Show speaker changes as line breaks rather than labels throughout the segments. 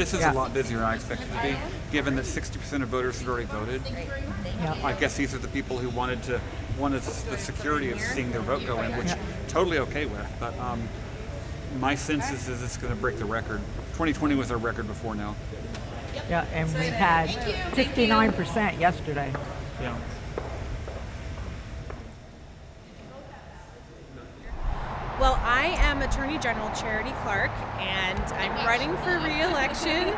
This is a lot busier than I expected it to be, given that 60% of voters had already voted.
Yeah.
I guess these are the people who wanted the security of seeing their vote go in, which totally okay with. But my sense is it's going to break the record. 2020 was our record before now.
Yeah, and we had 59% yesterday.
Yeah.
Well, I am Attorney General Charity Clark, and I'm running for re-election,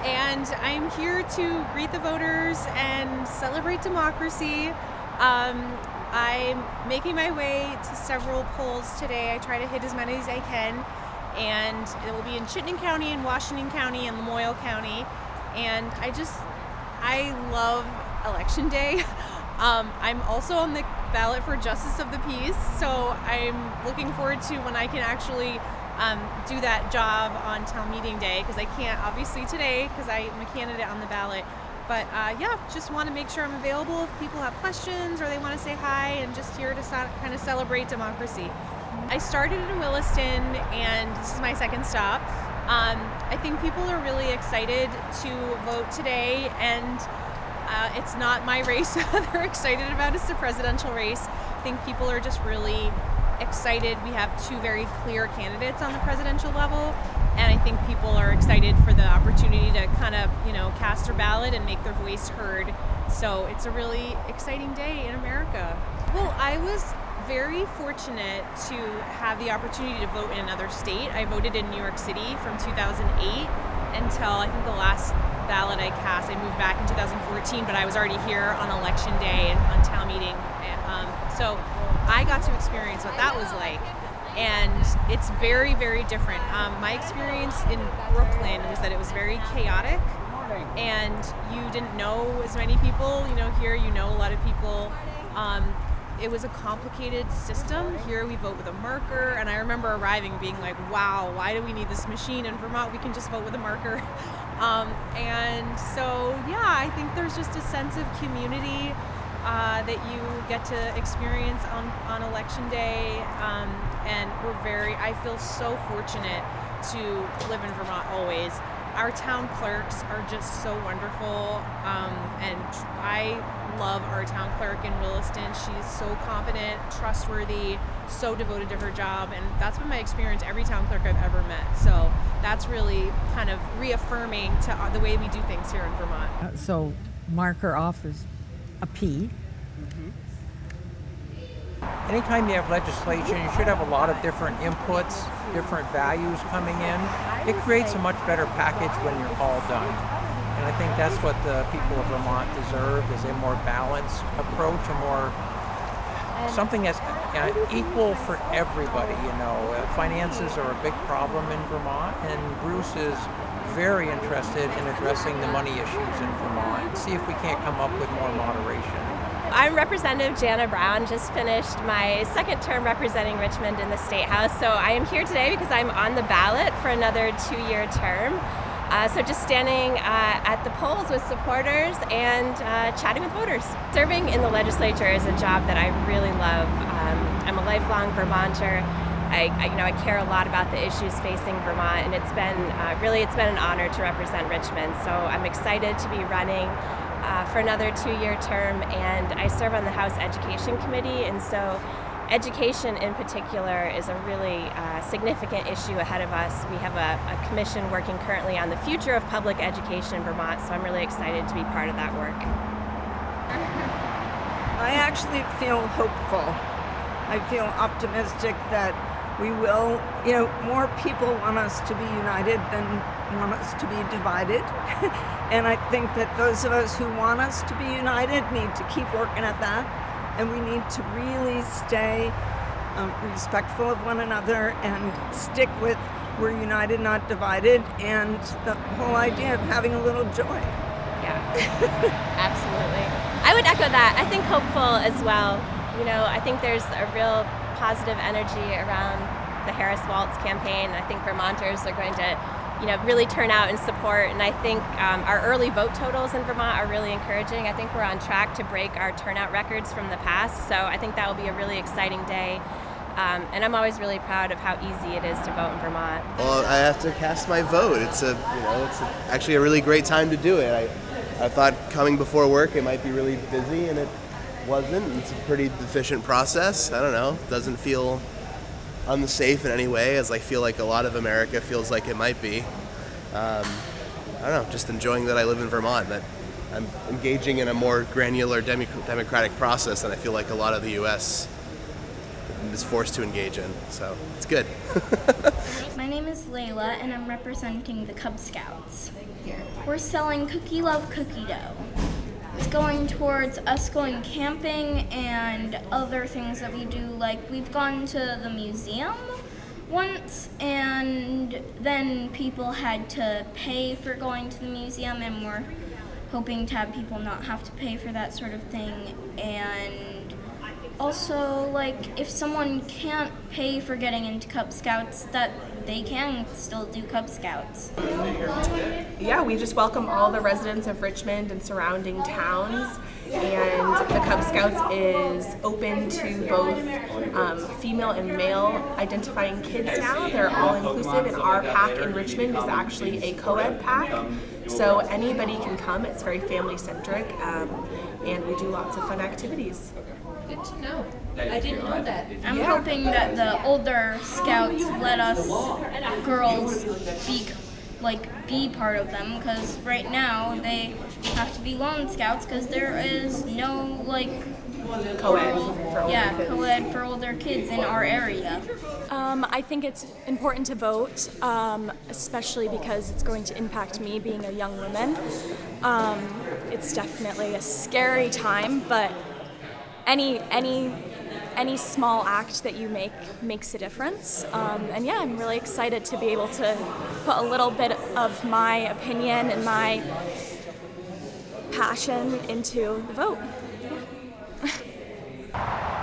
and I'm here to greet the voters and celebrate democracy. I'm making my way to several polls today. I try to hit as many as I can, and it will be in Chittenden County and Washington County and Lamoille County, and I love Election Day. I'm also on the ballot for Justice of the Peace, so I'm looking forward to when I can actually do that job on town meeting day, because I can't obviously today because I'm a candidate on the ballot. But just want to make sure I'm available if people have questions or they want to say hi, and just here to kind of celebrate democracy. I started in Williston, and this is my second stop. I think people are really excited to vote today, and it's not my race they're excited about. It's the presidential race. I think people are just really excited. We have two very clear candidates on the presidential level, and I think people are excited for the opportunity to kind of, cast their ballot and make their voice heard. So it's a really exciting day in America. Well, I was very fortunate to have the opportunity to vote in another state. I voted in New York City from 2008 until I think the last ballot I cast. I moved back in 2014, but I was already here on election day and on town meeting. So I got to experience what that was like, and it's very, very different. My experience in Brooklyn was that it was very chaotic, and you didn't know as many people. Here you know a lot of people. It was a complicated system. Here we vote with a marker, and I remember arriving and being like, wow, why do we need this machine in Vermont? We can just vote with a marker. And so, I think there's just a sense of community that you get to experience on election day. And I feel so fortunate to live in Vermont always. Our town clerks are just so wonderful, and I love our town clerk in Williston. She's so competent, trustworthy, so devoted to her job, and that's been my experience every town clerk I've ever met. So that's really kind of reaffirming to the way we do things here in Vermont.
So marker off is a P.
Anytime you have legislation, you should have a lot of different inputs, different values coming in. It creates a much better package when you're all done. And I think that's what the people of Vermont deserve, is a more balanced approach, something that's equal for everybody. Finances are a big problem in Vermont, and Bruce is very interested in addressing the money issues in Vermont. See if we can't come up with more moderation.
I'm Representative Jana Brown, just finished my second term representing Richmond in the State House. So I am here today because I'm on the ballot for another 2-year term. So just standing at the polls with supporters and chatting with voters. Serving in the legislature is a job that I really love. I'm a lifelong Vermonter. I care a lot about the issues facing Vermont, and it's been an honor to represent Richmond. So I'm excited to be running for another 2-year term, and I serve on the House Education Committee, and so education in particular is a really significant issue ahead of us. We have a commission working currently on the future of public education in Vermont, so I'm really excited to be part of that work.
I actually feel hopeful. I feel optimistic that we will, more people want us to be united than want us to be divided. And I think that those of us who want us to be united need to keep working at that. And we need to really stay respectful of one another and stick with we're united, not divided, and the whole idea of having a little joy.
Yeah, absolutely. I would echo that. I think hopeful as well. I think there's a real positive energy around the Harris Waltz campaign. I think Vermonters are going to really turn out and support, and I think our early vote totals in Vermont are really encouraging. I think we're on track to break our turnout records from the past, so I think that will be a really exciting day. And I'm always really proud of how easy it is to vote in Vermont.
Well, I have to cast my vote. It's actually a really great time to do it. I thought coming before work it might be really busy, and it wasn't. It's a pretty efficient process. I don't know. It doesn't feel unsafe in any way, as I feel like a lot of America feels like it might be. I don't know. Just enjoying that I live in Vermont. That I'm engaging in a more granular democratic process than I feel like a lot of the U.S. is forced to engage in. So it's good.
My name is Layla, and I'm representing the Cub Scouts. We're selling Cookie Love cookie dough. It's going towards us going camping and other things that we do, like we've gone to the museum once, and then people had to pay for going to the museum, and we're hoping to have people not have to pay for that sort of thing. And also, like, if someone can't pay for getting into Cub Scouts, that they can still do Cub Scouts.
Yeah, we just welcome all the residents of Richmond and surrounding towns, and the Cub Scouts is open to both female and male identifying kids now. They're all inclusive, and our pack in Richmond is actually a co-ed pack, so anybody can come. It's very family-centric, and we do lots of fun activities.
Good to know. I didn't know that.
I'm hoping that the older scouts let us girls be part of them, because right now they have to be lone scouts because there is no co-ed for older kids in our area.
I think it's important to vote, especially because it's going to impact me being a young woman. It's definitely a scary time, but any small act that you make makes a difference. And yeah, I'm really excited to be able to put a little bit of my opinion and my passion into the vote. Yeah.